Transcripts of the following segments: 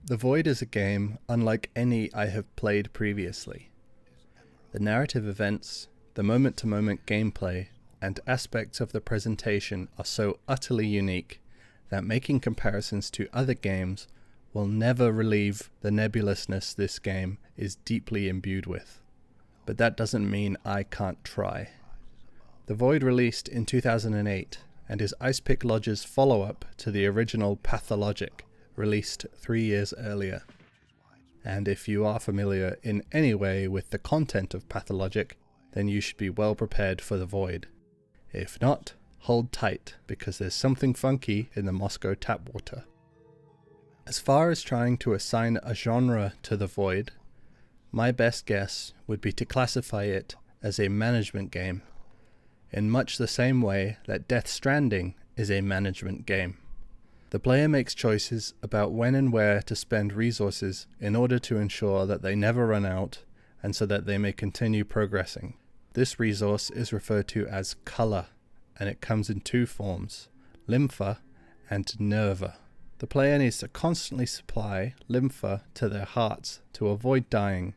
The Void is a game unlike any I have played previously. The narrative events, the moment-to-moment gameplay, and aspects of the presentation are so utterly unique that making comparisons to other games will never relieve the nebulousness this game is deeply imbued with. But that doesn't mean I can't try. The Void released in 2008 and is Icepick Lodge's follow-up to the original Pathologic, released 3 years earlier. And if you are familiar in any way with the content of Pathologic, then you should be well prepared for the Void. If not, hold tight, because there's something funky in the Moscow tap water. As far as trying to assign a genre to the Void, my best guess would be to classify it as a management game, in much the same way that Death Stranding is a management game. The player makes choices about when and where to spend resources in order to ensure that they never run out and so that they may continue progressing. This resource is referred to as color, and it comes in two forms, lympha and nerva. The player needs to constantly supply lympha to their hearts to avoid dying,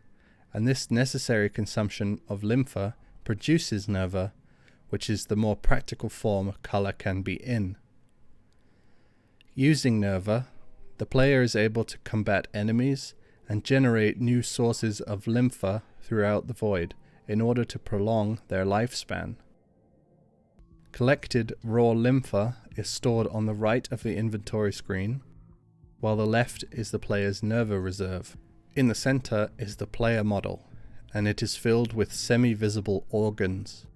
and this necessary consumption of lympha produces nerva, which is the more practical form color can be in. Using nerva, the player is able to combat enemies and generate new sources of lympha throughout the Void in order to prolong their lifespan. Collected raw lympha is stored on the right of the inventory screen, while the left is the player's nerva reserve. In the center is the player model, and it is filled with semi-visible organs.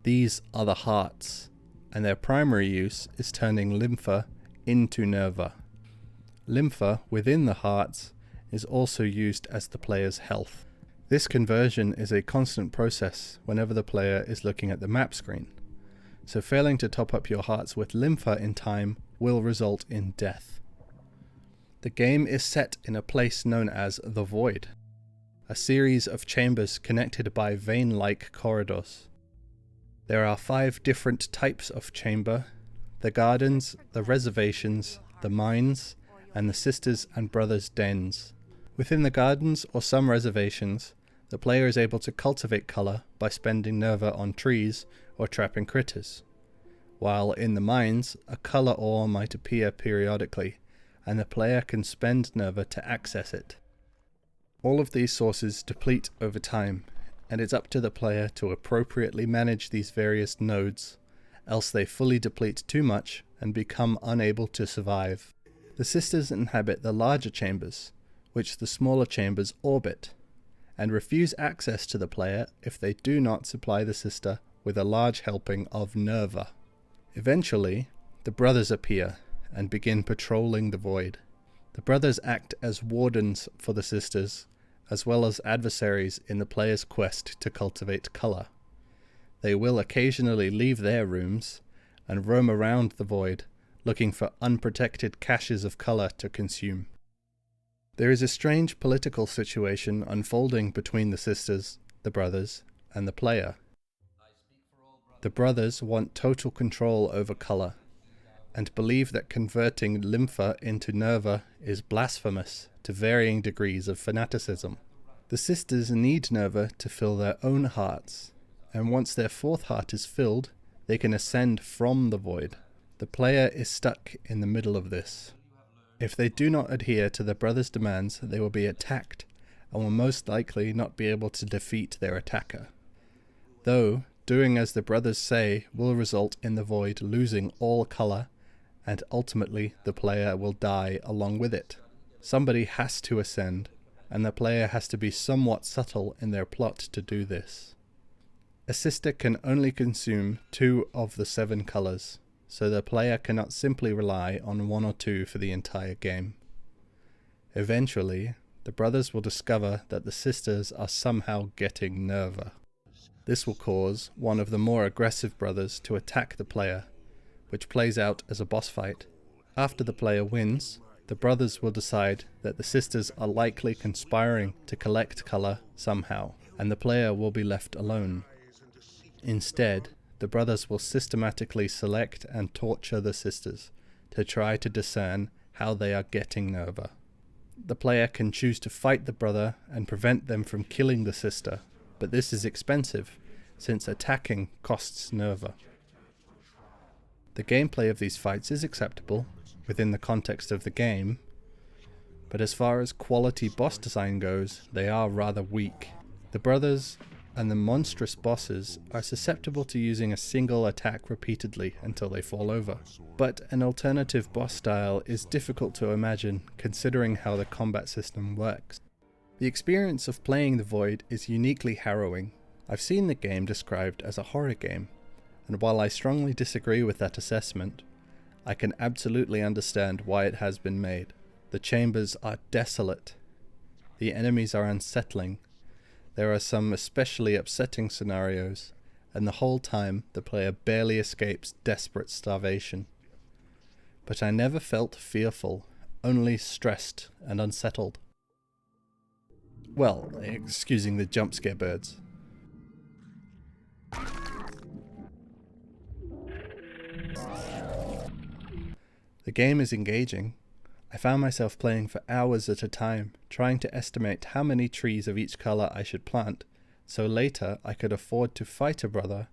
These are the hearts, and their primary use is turning lympha into nerva. Lympha within the hearts is also used as the player's health. This conversion is a constant process whenever the player is looking at the map screen, so failing to top up your hearts with lympha in time will result in death. The game is set in a place known as the Void, a series of chambers connected by vein-like corridors. There are 5 different types of chamber: the gardens, the reservations, the mines, and the sisters and brothers' dens. Within the gardens or some reservations, the player is able to cultivate color by spending nerva on trees or trapping critters, while in the mines, a color ore might appear periodically, and the player can spend nerva to access it. All of these sources deplete over time, and it's up to the player to appropriately manage these various nodes, else they fully deplete too much and become unable to survive. The sisters inhabit the larger chambers, which the smaller chambers orbit, and refuse access to the player if they do not supply the sister with a large helping of nerva. Eventually, the brothers appear and begin patrolling the Void. The brothers act as wardens for the sisters, as well as adversaries in the player's quest to cultivate color. They will occasionally leave their rooms and roam around the Void, looking for unprotected caches of color to consume. There is a strange political situation unfolding between the sisters, the brothers, and the player. The brothers want total control over color, and believe that converting lympha into nerva is blasphemous to varying degrees of fanaticism. The sisters need nerva to fill their own hearts, and once their 4th heart is filled, they can ascend from the Void. The player is stuck in the middle of this. If they do not adhere to the brothers' demands, they will be attacked, and will most likely not be able to defeat their attacker. Though, doing as the brothers say will result in the Void losing all color, and ultimately the player will die along with it. Somebody has to ascend, and the player has to be somewhat subtle in their plot to do this. A sister can only consume 2 of the 7 colors, so the player cannot simply rely on 1 or 2 for the entire game. Eventually, the brothers will discover that the sisters are somehow getting nerva. This will cause one of the more aggressive brothers to attack the player, which plays out as a boss fight. After the player wins, the brothers will decide that the sisters are likely conspiring to collect color somehow, and the player will be left alone. Instead, the brothers will systematically select and torture the sisters to try to discern how they are getting nerva. The player can choose to fight the brother and prevent them from killing the sister, but this is expensive, since attacking costs Nerva. The gameplay of these fights is acceptable, within the context of the game, but as far as quality boss design goes, they are rather weak. The brothers and the monstrous bosses are susceptible to using a single attack repeatedly until they fall over. But an alternative boss style is difficult to imagine considering how the combat system works. The experience of playing the Void is uniquely harrowing. I've seen the game described as a horror game, and while I strongly disagree with that assessment, I can absolutely understand why it has been made. The chambers are desolate. The enemies are unsettling. There are some especially upsetting scenarios, and the whole time the player barely escapes desperate starvation. But I never felt fearful, only stressed and unsettled. Well, excusing the jump scare birds. The game is engaging. I found myself playing for hours at a time, trying to estimate how many trees of each colour I should plant, so later I could afford to fight a brother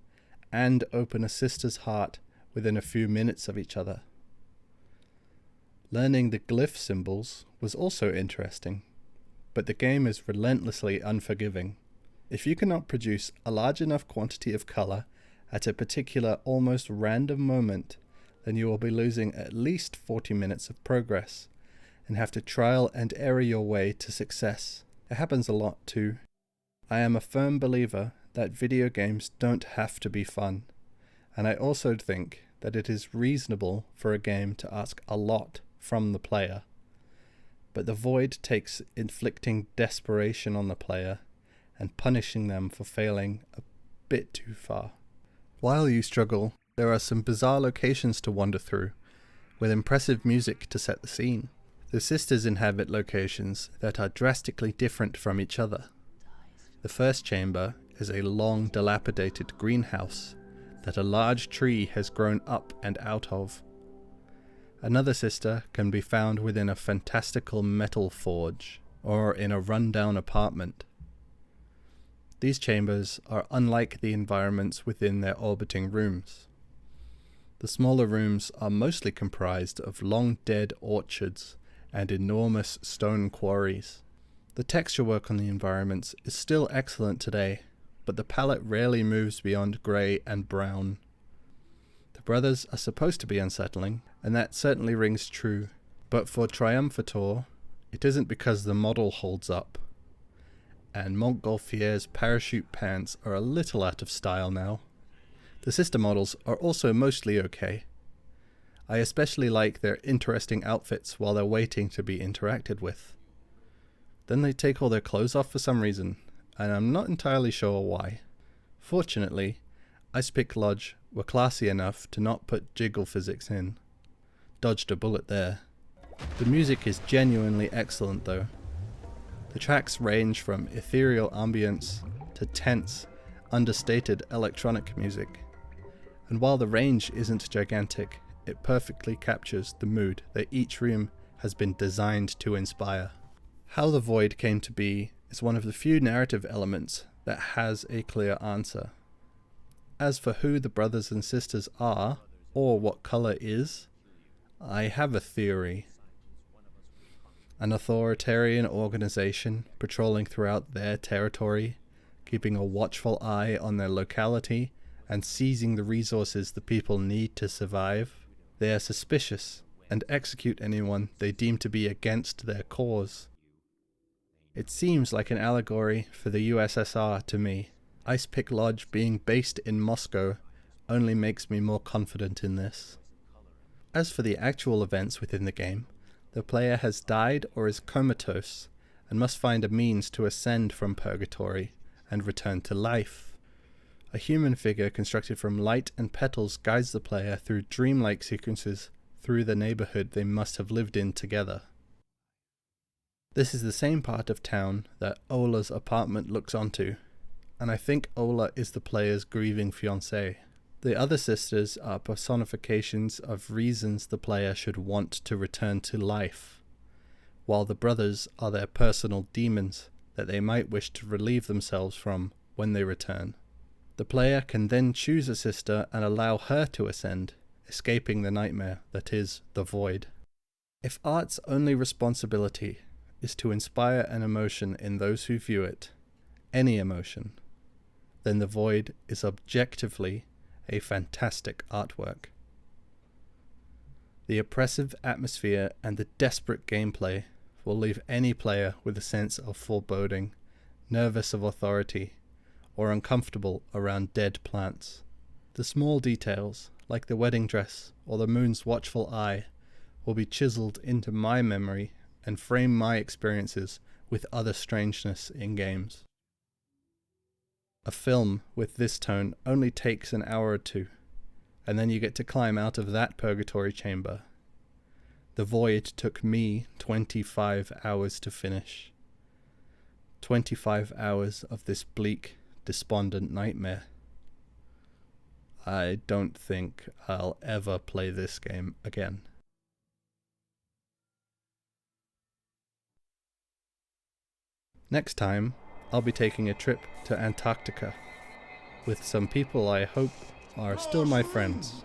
and open a sister's heart within a few minutes of each other. Learning the glyph symbols was also interesting, but the game is relentlessly unforgiving. If you cannot produce a large enough quantity of colour at a particular almost random moment, then you will be losing at least 40 minutes of progress, and have to trial and error your way to success. It happens a lot too. I am a firm believer that video games don't have to be fun, and I also think that it is reasonable for a game to ask a lot from the player. But the Void takes inflicting desperation on the player and punishing them for failing a bit too far. While you struggle, there are some bizarre locations to wander through, with impressive music to set the scene. The sisters inhabit locations that are drastically different from each other. The first chamber is a long, dilapidated greenhouse that a large tree has grown up and out of. Another sister can be found within a fantastical metal forge, or in a run-down apartment. These chambers are unlike the environments within their orbiting rooms. The smaller rooms are mostly comprised of long-dead orchards and enormous stone quarries. The texture work on the environments is still excellent today, but the palette rarely moves beyond grey and brown. The brothers are supposed to be unsettling, and that certainly rings true, but for Triumphator, it isn't because the model holds up. And Montgolfier's parachute pants are a little out of style now. The sister models are also mostly okay. I especially like their interesting outfits while they're waiting to be interacted with. Then they take all their clothes off for some reason, and I'm not entirely sure why. Fortunately, Ice Pick Lodge were classy enough to not put jiggle physics in. Dodged a bullet there. The music is genuinely excellent though. The tracks range from ethereal ambience to tense, understated electronic music. And while the range isn't gigantic, it perfectly captures the mood that each room has been designed to inspire. How the Void came to be is one of the few narrative elements that has a clear answer. As for who the brothers and sisters are, or what colour is, I have a theory. An authoritarian organization patrolling throughout their territory, keeping a watchful eye on their locality, and seizing the resources the people need to survive. They are suspicious and execute anyone they deem to be against their cause. It seems like an allegory for the USSR to me. Ice Pick Lodge being based in Moscow only makes me more confident in this. As for the actual events within the game, the player has died or is comatose and must find a means to ascend from Purgatory and return to life. A human figure constructed from light and petals guides the player through dreamlike sequences through the neighborhood they must have lived in together. This is the same part of town that Ola's apartment looks onto, and I think Ola is the player's grieving fiancée. The other sisters are personifications of reasons the player should want to return to life. while the brothers are their personal demons that they might wish to relieve themselves from when they return. The player can then choose a sister and allow her to ascend, escaping the nightmare that is the void. If art's only responsibility is to inspire an emotion in those who view it, any emotion, then the void is objectively a fantastic artwork. The oppressive atmosphere and the desperate gameplay will leave any player with a sense of foreboding, nervous of authority, or uncomfortable around dead plants. The small details, like the wedding dress or the moon's watchful eye, will be chiseled into my memory and frame my experiences with other strangeness in games. A film with this tone only takes an hour or two, and then you get to climb out of that purgatory chamber. The Void took me 25 hours to finish. 25 hours of this bleak, despondent nightmare. I don't think I'll ever play this game again. Next time, I'll be taking a trip to Antarctica with some people I hope are still my friends.